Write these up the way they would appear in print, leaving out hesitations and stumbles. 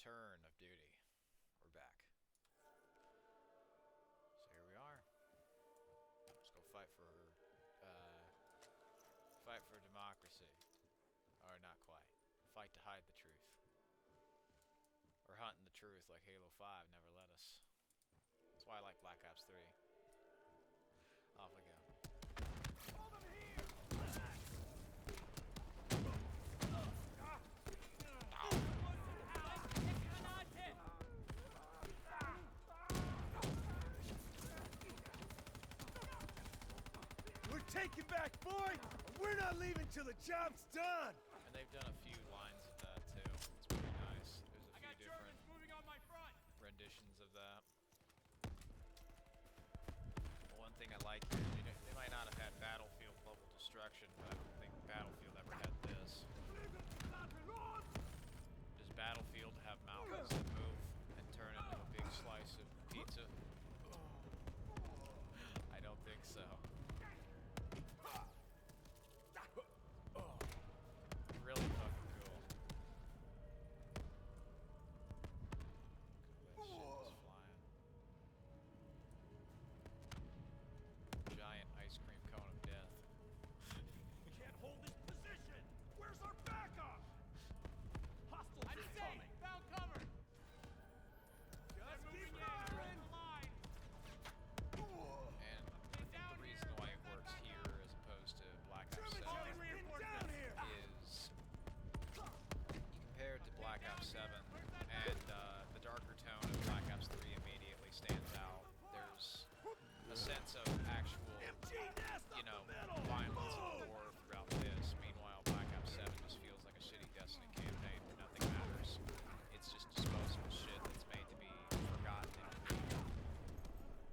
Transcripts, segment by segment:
return of duty. We're back. So here we are. Let's go fight for democracy. Or not quite. Fight to hide the truth. We're hunting the truth like Halo 5 never let us. That's why I like Black Ops 3. Off we go. Hold them here! We're taking back, boy! We're not leaving till the job's done! And they've done a few lines of that too. It's pretty nice. There's a few different moving on my front. renditions of that. One thing I like here, they might not have had Battlefield level destruction, but I don't think Battlefield ever had this. Does Battlefield have mountains that move and turn into a big slice of pizza? I don't think so. Really fucking cool. That shit is flying. Giant ice cream cone of death. We can't hold this position! Where's our backup? Hostiles I'm incoming! safe! Found cover! Just moving in! We're in the line! And I think the reason why it works here as opposed to Black Ops 7 is compared to Black Ops 7 and the darker tone of Black Ops 3 immediately stands out. There's a sense of actual, you know, violence and war throughout this. Meanwhile, Black Ops 7 just feels like a shitty Destiny campaign where nothing matters. It's just disposable shit that's made to be forgotten.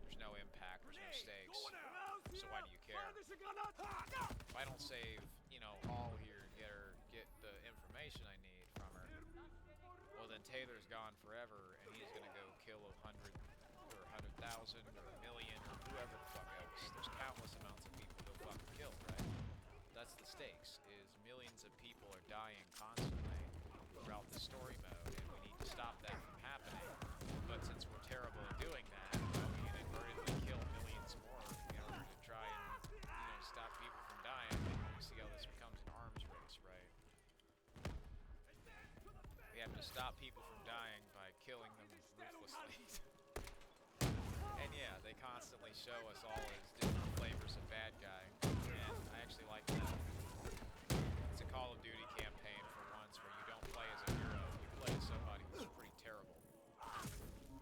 There's no impact, there's no stakes. So why do you care? If I don't save, you know, all here and get the information I need from her, well then Taylor's gone forever and he's gonna go kill 100 or 100,000 or a million or whoever the fuck else. There's countless amounts of people he'll fucking kill, right? That's the stakes, is millions of people are dying constantly throughout the story mode, and we need to stop that from happening. But since we're terrible at doing that, we can inadvertently kill millions more in order to try and, you know, stop people from dying. And you see how this becomes an arms race, right? We have to stop people from dying by killing them ruthlessly. And yeah, they constantly show us all as different flavors of bad guy, and I actually like that. It's a Call of Duty campaign for once where you don't play as a hero, you play as somebody who's pretty terrible.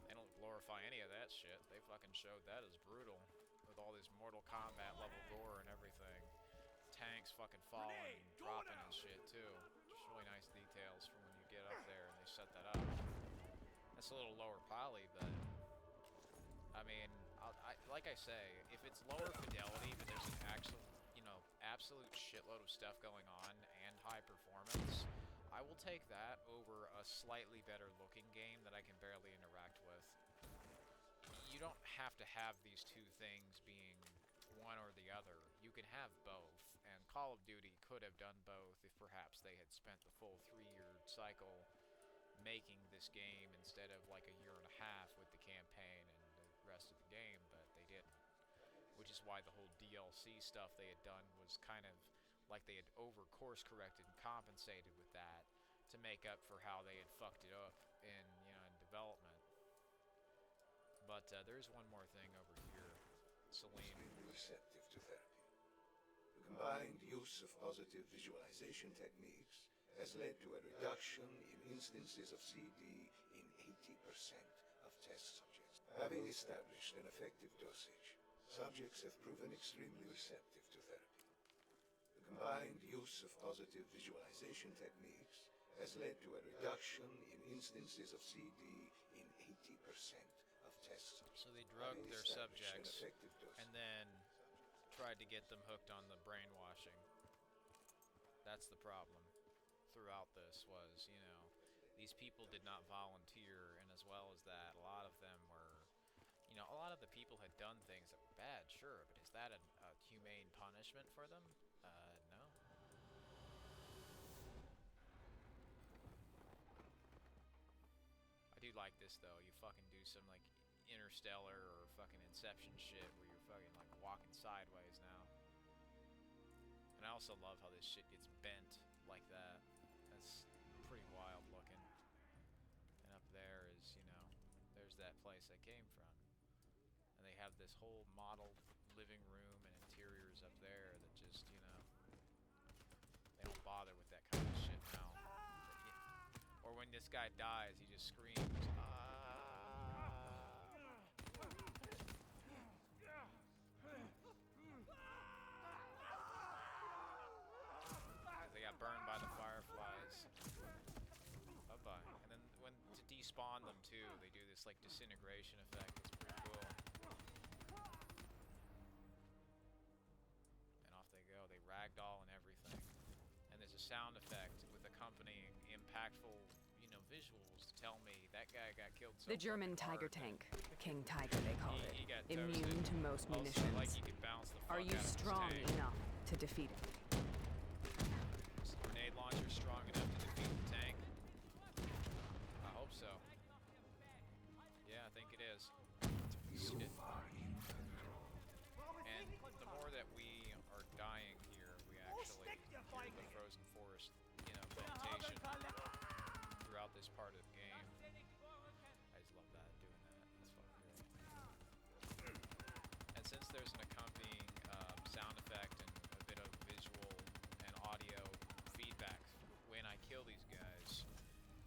They don't glorify any of that shit. They fucking showed that as brutal, with all this Mortal Kombat level gore and everything. Tanks fucking falling and dropping and shit too. Just really nice details from when you get up there and they set that up. That's a little lower poly, but I mean, like I say, if it's lower fidelity, but there's an actual, you know, absolute shitload of stuff going on and high performance, I will take that over a slightly better looking game that I can barely interact with. You don't have to have these two things being one or the other. You can have both, and Call of Duty could have done both if perhaps they had spent the full 3-year cycle making this game instead of like a year and a half with the campaign and the rest of the game, but they didn't. Which is why the whole DLC stuff they had done was kind of like they had over course corrected and compensated with that to make up for how they had fucked it up in, you know, in development. But there's one more thing over here. Celine. Extremely receptive to therapy. The combined use of positive visualization techniques has led to a reduction in instances of CD in 80% of test subjects. Having established an effective dosage, subjects have proven extremely receptive to therapy. The combined use of positive visualization techniques has led to a reduction in instances of CD in 80% of test subjects. So they drugged their subjects and then tried to get them hooked on the brainwashing. That's the problem throughout this was, you know, these people did not volunteer, and as well as that, a lot of them were, you know, a lot of the people had done things that were bad, sure, but is that a humane punishment for them? No. do like this though. You fucking do some like Interstellar or fucking Inception shit where you're fucking like walking sideways now. And I also love how this shit gets bent like that. That's pretty wild looking. And up there is, you know, there's that place I came from. And they have this whole model living room and interiors up there that just, you know, they don't bother with that kind of shit now. Or when this guy dies, he just screams, "Ah!" As they got burned by the fireflies. Bye-bye. And then when to despawn them too, they do this like disintegration effect. It's pretty cool. And off they go. They ragdoll and everything. And there's a sound effect with accompanying impactful, you know, visuals to tell me that guy got killed so The German fucking Tiger hard. tank, King Tiger they call He it, got immune toasted. to most Also, munitions. like you could bounce the fuck Are you out of this strong tank. enough to defeat it? Is the grenade launcher strong enough to defeat the tank? I hope so. Yeah, I think it is. You are in control. And the more that we are dying here, we actually hear the frozen forest, you know, vegetation throughout this part of the game. I just love that, doing that. That's fucking great. And since there's an accompanying sound effect and a bit of visual and audio feedback when I kill these guys,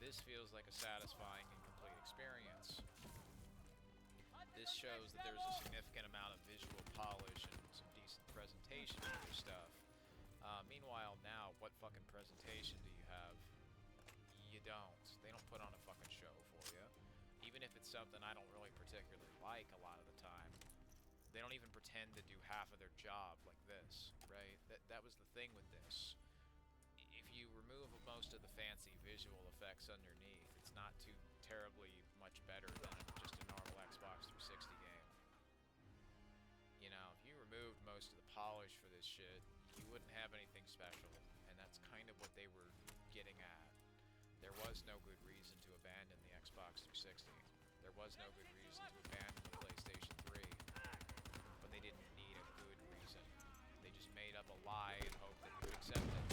this feels like a satisfying and complete experience. This shows that there's a significant amount of visual polish and some decent presentation to your stuff. Meanwhile, now, what fucking presentation do you have? You don't. They don't put on a fucking show for you. Even if it's something I don't really particularly like a lot of the time. They don't even pretend to do half of their job like this, right? That was the thing with this. If you remove most of the fancy visual effects underneath, it's not too terribly much better than just a normal Xbox 360 game. You know, if you removed most of the polish for this shit, you wouldn't have anything special, and that's kind of what they were getting at. There was no good reason to abandon the Xbox 360. There was no good reason to abandon the PlayStation 3, but they didn't need a good reason. They just made up a lie and hoped that you would accept it.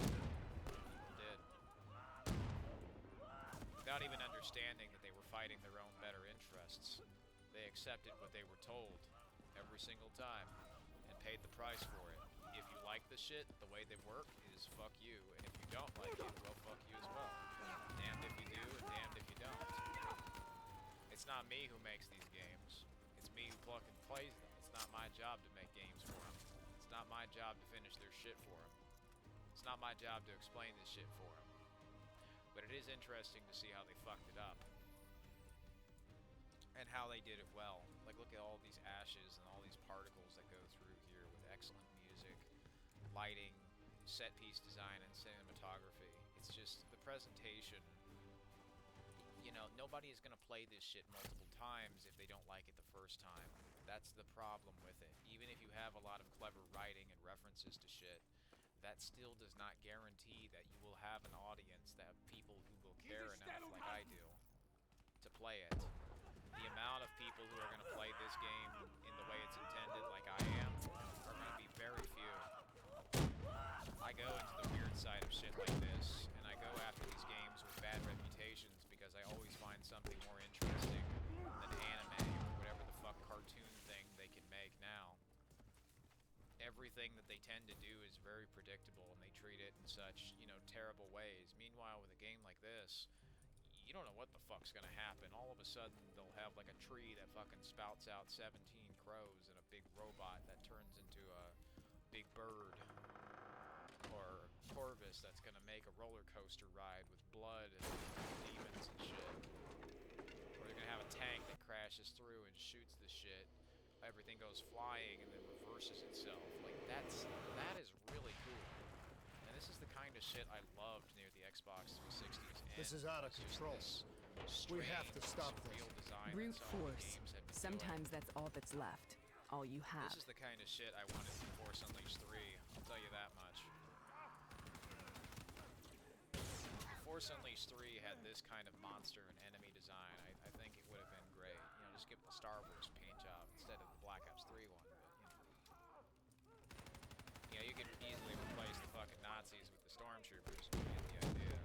People did. Without even understanding that they were fighting their own better interests. They accepted what they were told every single time and paid the price for it. If you like the shit, the way they work is fuck you, and if you don't like it, well, fuck you as well. Damned if you do, and damned if you don't. It's not me who makes these games. It's me who fucking plays them. It's not my job to make games for them. It's not my job to finish their shit for them. It's not my job to explain this shit for them. But it is interesting to see how they fucked it up. And how they did it well. Like, look at all these ashes and all these particles that go through here with excellent music, lighting, set piece design, and cinematography. It's just the presentation. You know, nobody is going to play this shit multiple times if they don't like it the first time. That's the problem with it. Even if you have a lot of clever writing and references to shit, that still does not guarantee that you will have an audience, that people who will care enough, like I do, to play it. The amount of people who are going to play this game in the way it's intended, like I am, are going to be very few. I go into the weird side of shit like this, and I go after these games with bad reputations because I always find something more interesting than anime or whatever the fuck cartoon thing they can make now. Everything that they tend to do is very predictable, and they treat it in such, you know, terrible ways. Meanwhile, with a game like this, you don't know what the fuck's gonna happen. All of a sudden, they'll have like a tree that fucking spouts out 17 crows and a big robot that turns into a big bird. Or Corvus that's gonna make a roller coaster ride with blood and demons and shit. Or they're gonna have a tank that crashes through and shoots the shit. Everything goes flying and then reverses itself. Like, that is really cool. And this is the kind of shit I loved near the Xbox 360's end. This is out of It's just control. this We have strange, to stop this. surreal design that Brute some of the force. games have been Sometimes doing. that's all that's left. All you have. This is the kind of shit I wanted from Force Unleashed 3, I'll tell you that much. Force Unleashed 3 had this kind of monster and enemy design. I think Star Wars paint job instead of the Black Ops 3 one, but you know, you could easily replace the fucking Nazis with the stormtroopers. You get the idea.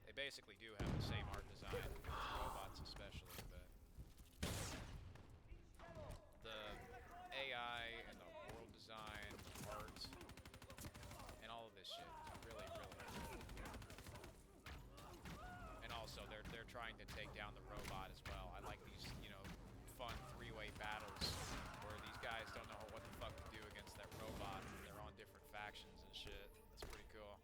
They basically do have the same art design, robots especially, but the AI and the world design, art, and all of this shit is really, really cool. And also, they're trying to take down the robot as well. I like these, you know, fun three-way battles where these guys don't know what the fuck to do against that robot. They're on different factions and shit. That's pretty cool.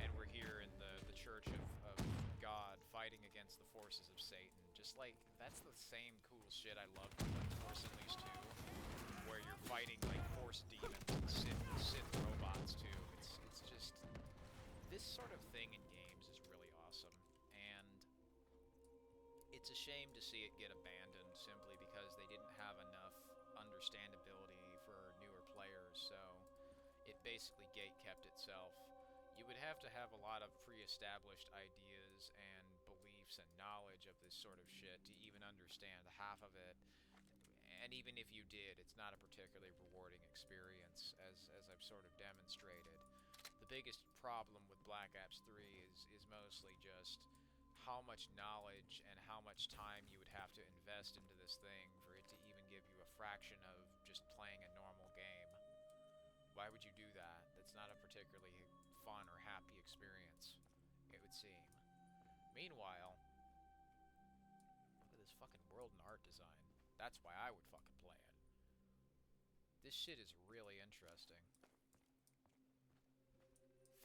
And we're here in the Church of God fighting against the forces of Satan. Just like, that's the same cool shit I love from like Force Unleashed 2, where you're fighting like Force demons and Sith robots too. It's just, this sort of thing in games is really awesome, and it's a shame to see it get abandoned simply because they didn't have enough understandability for newer players, so it basically gate-kept itself. You would have to have a lot of pre-established ideas and beliefs and knowledge of this sort of shit to even understand half of it. And even if you did, it's not a particularly rewarding experience, as I've sort of demonstrated. The biggest problem with Black Ops 3 is mostly just how much knowledge and how much time you would have to invest into this thing for it to even give you a fraction of just playing a normal game. Why would you do that? That's not a particularly fun or happy experience, it would seem. Meanwhile, look at this fucking world and art design. That's why I would fucking play it. This shit is really interesting.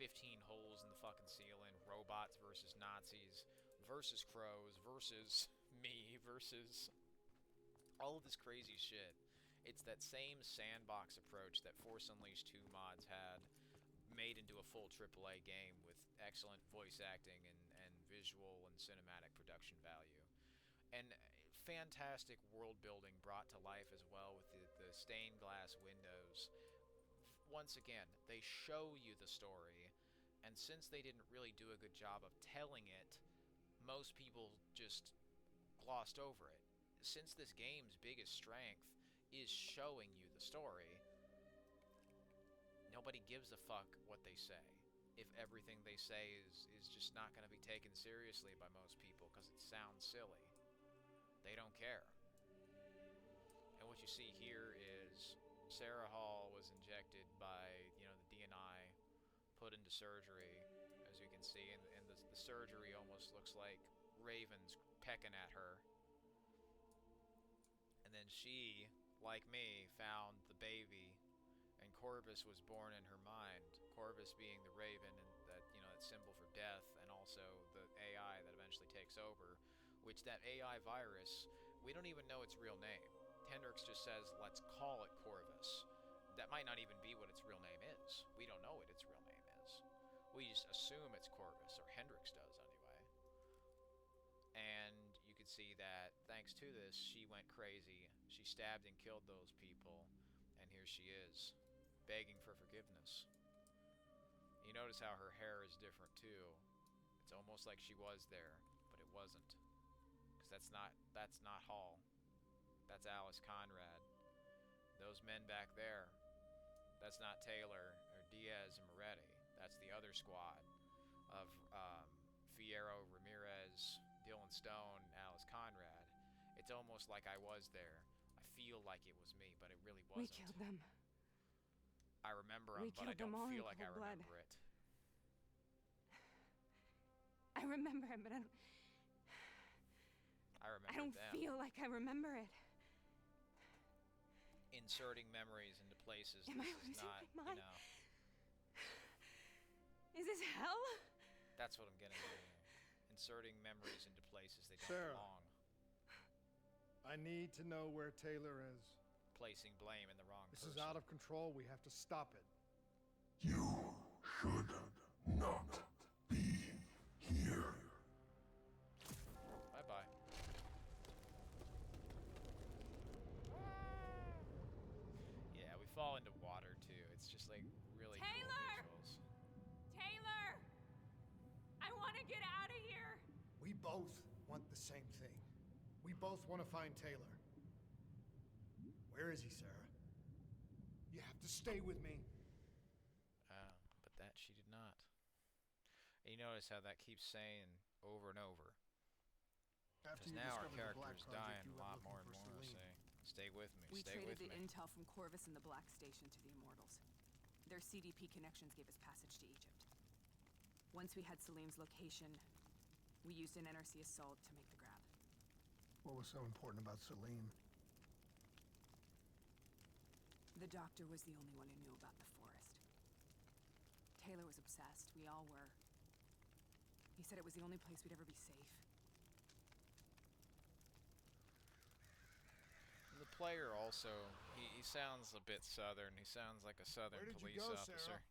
15 holes in the fucking ceiling, robots versus Nazis, versus crows, versus me, versus all of this crazy shit. It's that same sandbox approach that Force Unleashed 2 mods had, made into a full AAA game with excellent voice acting and visual and cinematic production value. And fantastic world building brought to life as well with the stained glass windows. Once again, they show you the story, and since they didn't really do a good job of telling it, most people just glossed over it. Since this game's biggest strength is showing you the story, nobody gives a fuck what they say if everything they say is just not going to be taken seriously by most people because it sounds silly. They don't care. And what you see here is Sarah Hall was injected by, you know, the DNI, put into surgery, as you can see, and the surgery almost looks like ravens pecking at her. And then she, like me, found the baby, and Corvus was born in her mind. Corvus being the raven, and that, you know, that symbol for death, and also the AI that eventually takes over, which that AI virus, we don't even know its real name. Hendrix just says, let's call it Corvus. That might not even be what its real name is. We don't know what its real name is. We just assume it's Corvus, or Hendrix does anyway. And you could see that thanks to this, she went crazy. She stabbed and killed those people, and here she is, begging for forgiveness. You notice how her hair is different too. It's almost like she was there, but it wasn't. Because that's not Hall. That's Alice Conrad. Those men back there, that's not Taylor or Diaz and Moretti. That's the other squad of Fierro, Ramirez, Dylan Stone, Alice Conrad. It's almost like I was there. I feel like it was me, but it really wasn't. We killed them. I remember them, but I don't feel like I remember it. I remember it, but I don't them. feel like I remember it. Inserting memories into places. Am I this is losing not, my mind? you know. Is this hell? That's what I'm getting at here. Inserting memories into places they don't Sarah. belong. I need to know where Taylor is. Placing blame in the wrong This person. is out of control. We have to stop it. You should not be here. Bye-bye. Yeah, we fall into water too. It's just like really Taylor! cool visuals. Taylor! I both want the same thing. We both want to find Taylor. Where is he, Sarah? You have to stay with me. But that she did not. And you notice how that keeps saying over and over. After Because you now our discovered the Black character's Project, dying you a went lot looking more and for more. Celine. Stay with me. We Stay with traded the me. intel from Corvus and the Black Station to the Immortals. Their CDP connections gave us passage to Egypt. Once we had Salim's location, we used an NRC assault to make the grab. What was so important about Salim? The doctor was the only one who knew about the forest. Taylor was obsessed. We all were. He said it was the only place we'd ever be safe. The player also, he sounds a bit southern. He sounds like a southern Where did you police go, officer. Sarah?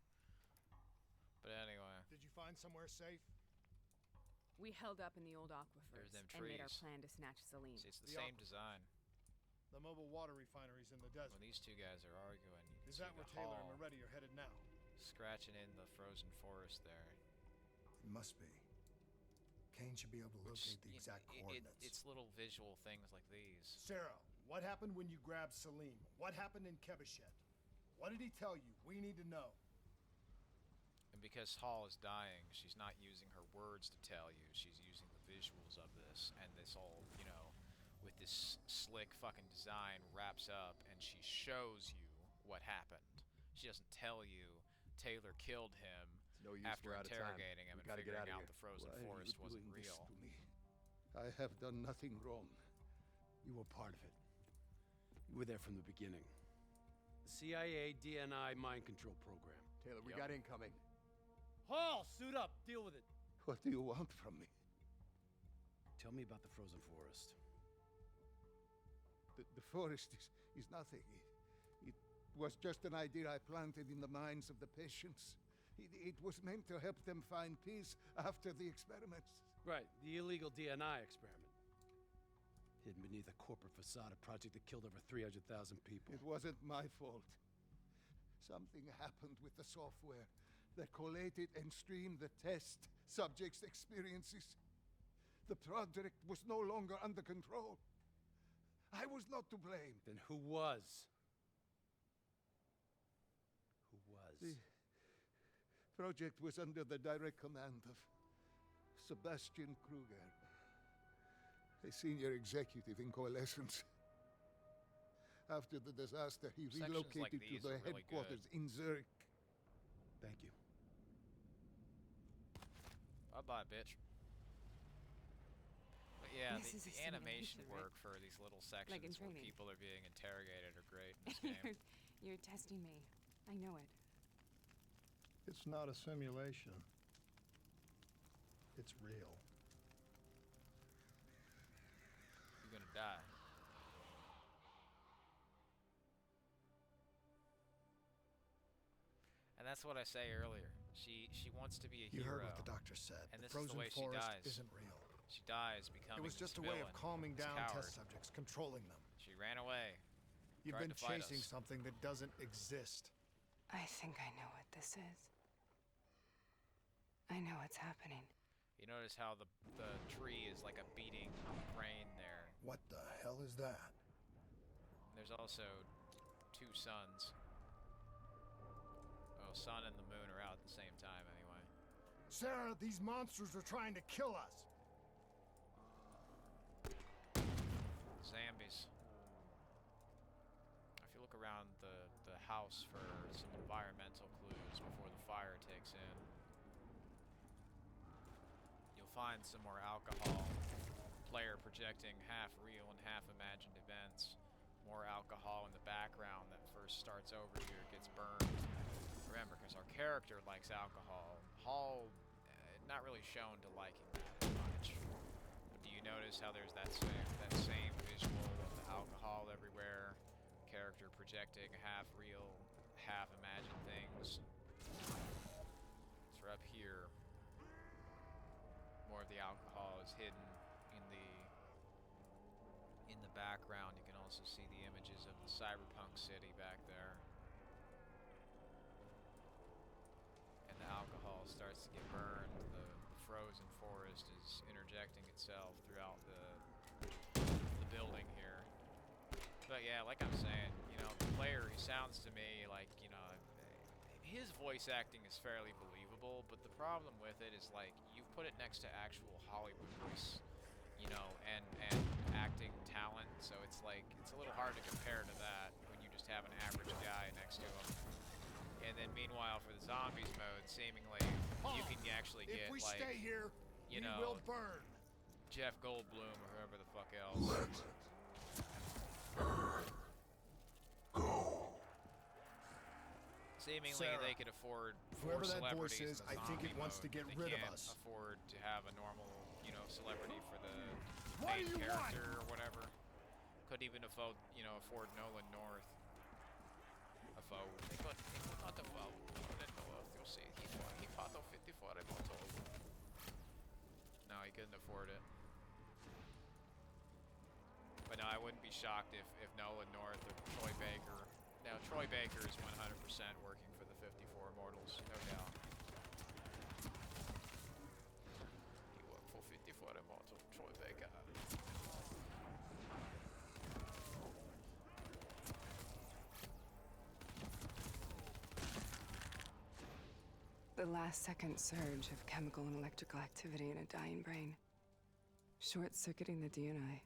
But anyway, Did you find somewhere safe? We held up in the old aquifers There's them and made our trees. plan to snatch Salim. see, it's the The same aqua- design. The mobile water refineries in the desert. When these two guys are arguing, you can Is see that the where Taylor and hall Moretti are headed now? scratching in the frozen forest there. It must be. Kane should be able to Which, locate the y- exact coordinates. it's little visual things like these. Sarah, what happened when you grabbed Salim? What happened in Kebashet? What did he tell you? We need to know. And because Hall is dying, she's not using her words to tell you. She's using the visuals of this, and this all, you know, with this slick fucking design wraps up, and she shows you what happened. She doesn't tell you Taylor killed him No use, after we're out of time. interrogating him We and gotta get figuring out out of the here. frozen forest wasn't real. I have done nothing wrong. You were part of it. You were there from the beginning. The CIA DNI mind control program. Taylor, we Yep. got incoming. Hall, suit up. Deal with it. What do you want from me? Tell me about the frozen forest. The forest is nothing. It was just an idea I planted in the minds of the patients. It was meant to help them find peace after the experiments. Right, the illegal DNI experiment. Hidden beneath a corporate facade, a project that killed over 300,000 people. It wasn't my fault. Something happened with the software that collated and streamed the test subjects' experiences. The project was no longer under control. I was not to blame. Then who was? Who was? The project was under the direct command of Sebastian Kruger, a senior executive in Coalescence. After the disaster, he Sections like relocated to these the are really headquarters in Zurich. Thank you. Bye-bye, bitch. But yeah, This is the a animation simulation, right? work for these little sections Like in where training. people are being interrogated are great in this game. You're testing me. I know it. It's not a simulation. It's real. You're gonna die. And that's what I say earlier. She wants to be a You hero. heard what the doctor said. And The this is the frozen way she forest dies. isn't real. She dies becoming It was just this a way of villain, calming this down coward. test subjects, controlling them. She ran away. You've Tried been to fight chasing us. something that doesn't exist. I think I know what this is. I know what's happening. You notice how the tree is like a beating brain there. What the hell is that? There's also two suns. Oh, sun and the moon are out at the same time anyway. Sarah, these monsters are trying to kill us. Zombies. If you look around the house for some environmental clues before the fire takes in, you'll find some more alcohol. Player projecting half real and half imagined events. More alcohol in the background that first starts over here gets burned. Remember, because our character likes alcohol. Hall, not really shown to liking that much. But do you notice how there's that same visual of the alcohol everywhere? Character projecting half real, half imagined things. So up here, more of the alcohol is hidden in the background. You can also see the images of the cyberpunk city back there. And the alcohol starts to get burned. The frozen forest is interjecting itself yourself throughout the building here. But yeah, like I'm saying, you know, the player, he sounds to me like, you know, his voice acting is fairly believable, but the problem with it is, like, you put it next to actual Hollywood voice, you know, and acting talent, so it's like, it's a little hard to compare to that when you just have an average guy next to him. And then meanwhile, for the zombies mode, seemingly, you can actually get, If we like, stay here, you we know, will burn. Jeff Goldblum or whoever the fuck else. Seemingly, Sarah, they could afford whoever four that voice celebrities is, in the I think it zombie wants mode, to get but rid they of can't us. afford to have a normal, you know, celebrity for the What main do you want? character or whatever. Couldn't even afford, you know, Nolan North. They could not afford Nolan North. You'll see, he part of 54 Immortal. No, he couldn't afford it. But no, I wouldn't be shocked if Nolan North or Troy Baker. Now, Troy Baker is 100% working for the 54 Immortals, no doubt. He worked for 54 Immortals, Troy Baker. The last second surge of chemical and electrical activity in a dying brain. Short-circuiting the DNI.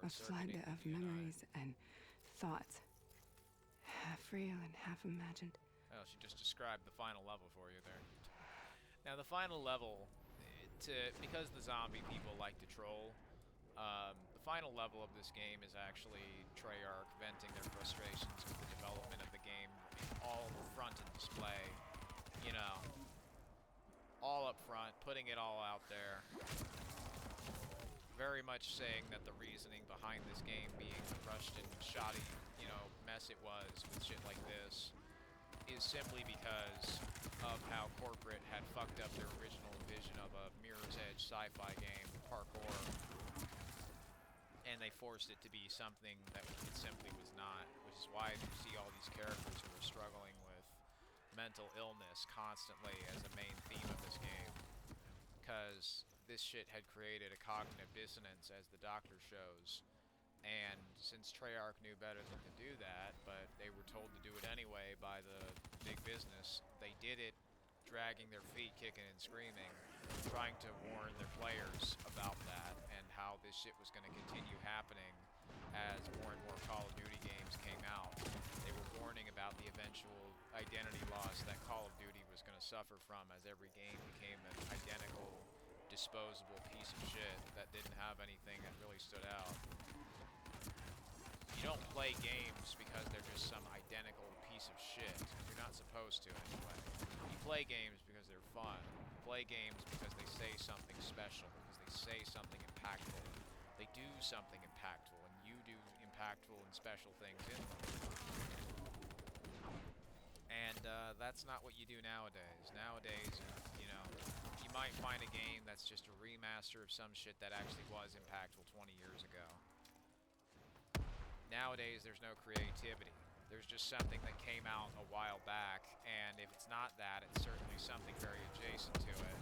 A flood of memories and thoughts. Half real and half imagined. Well, she just described the final level for you there. Now, the final level, because the zombie people like to troll, the final level of this game is actually Treyarch venting their frustrations with the development of the game all front and display, you know, all up front, putting it all out there. Very much saying that the reasoning behind this game being the rushed and shoddy, you know, mess it was with shit like this is simply because of how corporate had fucked up their original vision of a Mirror's Edge sci-fi game, parkour, and they forced it to be something that it simply was not, which is why you see all these characters who are struggling with mental illness constantly as a main theme of this game, because this shit had created a cognitive dissonance, as the doctor shows, and since Treyarch knew better than to do that, but they were told to do it anyway by the big business, they did it, dragging their feet, kicking and screaming, trying to warn their players about that, and how this shit was going to continue happening as more and more Call of Duty games came out. They were warning about the eventual identity loss that Call of Duty was going to suffer from, as every game became an identical, disposable piece of shit that didn't have anything that really stood out. You don't play games because they're just some identical piece of shit. You're not supposed to, anyway. You play games because they're fun. You play games because they say something special, because they say something impactful. They do something impactful, and you do impactful and special things in them. And that's not what you do nowadays. Nowadays, you know, you might find a game that's just a remaster of some shit that actually was impactful 20 years ago. Nowadays, there's no creativity. There's just something that came out a while back, and if it's not that, it's certainly something very adjacent to it.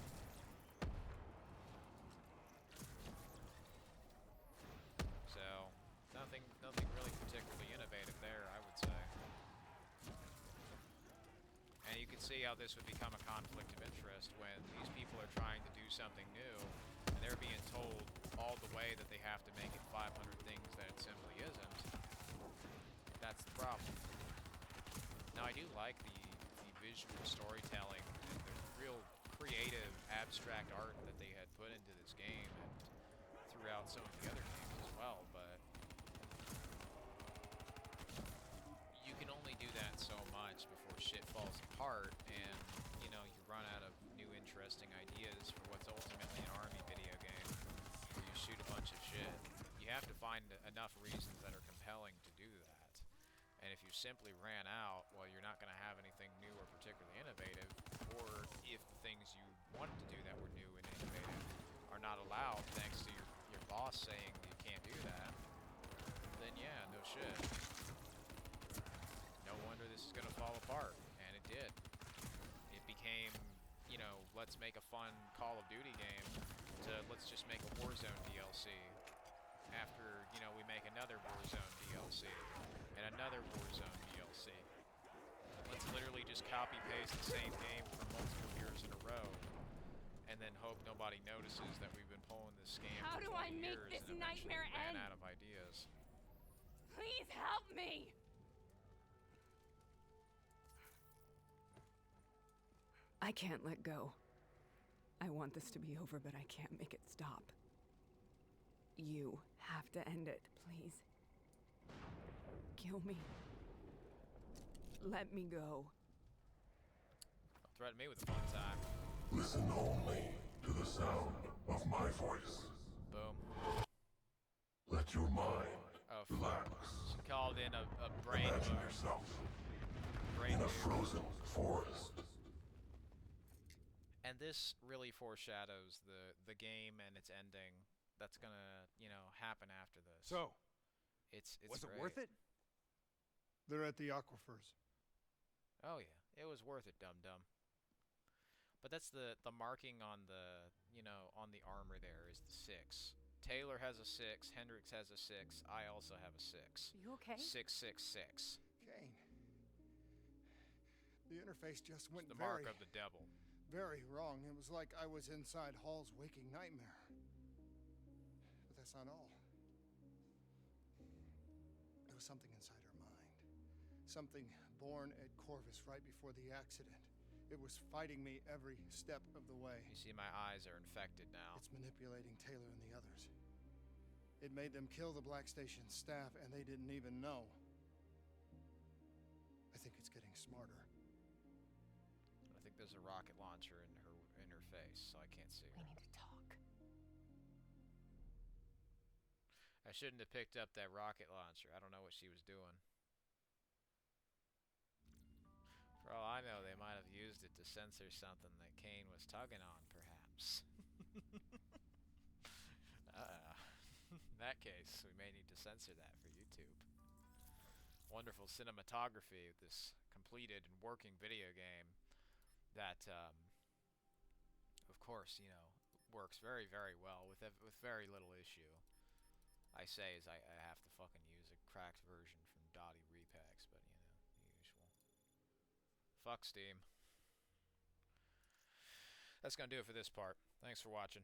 So, nothing really particularly innovative there, I would say. And you can see how this would become a conflict of interest when these people are trying to do something new, and they're being told all the way that they have to make it 500 things that it simply isn't. That's the problem. Now, I do like the visual storytelling and the real creative, abstract art that they had put into this game and throughout some of the other games as well, but you can only do that so much before shit falls apart and, you know, you run out of new interesting ideas for what's ultimately an army video game where you shoot a bunch of shit. You have to find enough reasons that are compelling to do that. And if you simply ran out, well, you're not going to have anything new or particularly innovative, or if the things you wanted to do that were new and innovative are not allowed thanks to your boss saying you can't do that, then yeah, no shit. No wonder this is going to fall apart, and it did. It became, you know, let's make a fun Call of Duty game to let's just make a Warzone DLC. After, you know, we make another Warzone DLC and another Warzone DLC. Let's literally just copy-paste the same game for multiple years in a row and then hope nobody notices that we've been pulling this scam How for do I 20 make years this and eventually nightmare ran end? out of ideas. Please help me! I can't let go. I want this to be over, but I can't make it stop. You have to end it, please. Kill me. Let me go. Don't threaten me with a fun time. Listen only to the sound of my voice. Boom. Let your mind Oh, relax. she called in a brain Imagine boom. yourself Brain in a boom. frozen forest. And this really foreshadows the game and its ending that's gonna, you know, happen after this. So, it's was it great. worth it? They're at the aquifers. Oh yeah, it was worth it, dum-dum. But that's the marking on the, you know, on the armor there is the 6. Taylor has a 6, Hendrix has a 6, I also have a 6. You okay? 666. Kane. The interface just went The very, mark of the devil. very wrong. It was like I was inside Hall's waking nightmare. But that's not all. There was something inside her mind. Something born at Corvus right before the accident. It was fighting me every step of the way. You see my eyes are infected now. It's manipulating Taylor and the others. It made them kill the Black Station staff, and they didn't even know. I think it's getting smarter. I think there's a rocket launcher in her face, so I can't see We her. need to talk. I shouldn't have picked up that rocket launcher. I don't know what she was doing. For all I know, they might have used it to censor something that Kane was tugging on, perhaps. In that case, we may need to censor that for YouTube. Wonderful cinematography of this completed and working video game that, of course, you know, works very, very well with very little issue. I say as I have to fucking use a cracked version from Dottie Repacks, but you know, the usual. Fuck Steam. That's gonna do it for this part. Thanks for watching.